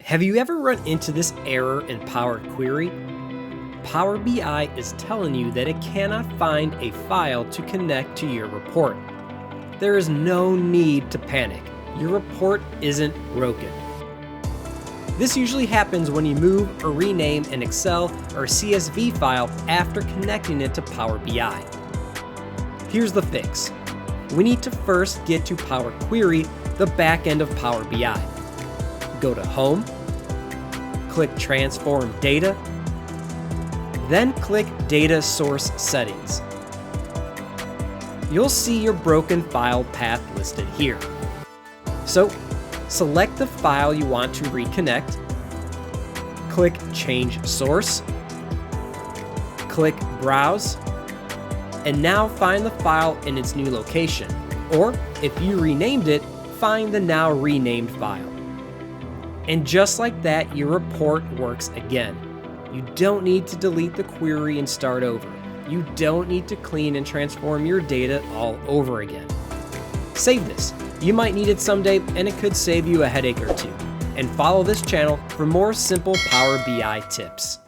Have you ever run into this error in Power Query? Power BI is telling you that it cannot find a file to connect to your report. There is no need to panic. Your report isn't broken. This usually happens when you move or rename an Excel or CSV file after connecting it to Power BI. Here's the fix. We need to first get to Power Query, the back end of Power BI. Go to Home, click Transform Data, then click Data Source Settings. You'll see your broken file path listed here. So, select the file you want to reconnect, click Change Source, click Browse, and now find the file in its new location, or if you renamed it, find the now renamed file. And just like that, your report works again. You don't need to delete the query and start over. You don't need to clean and transform your data all over again. Save this. You might need it someday, and it could save you a headache or two. And follow this channel for more simple Power BI tips.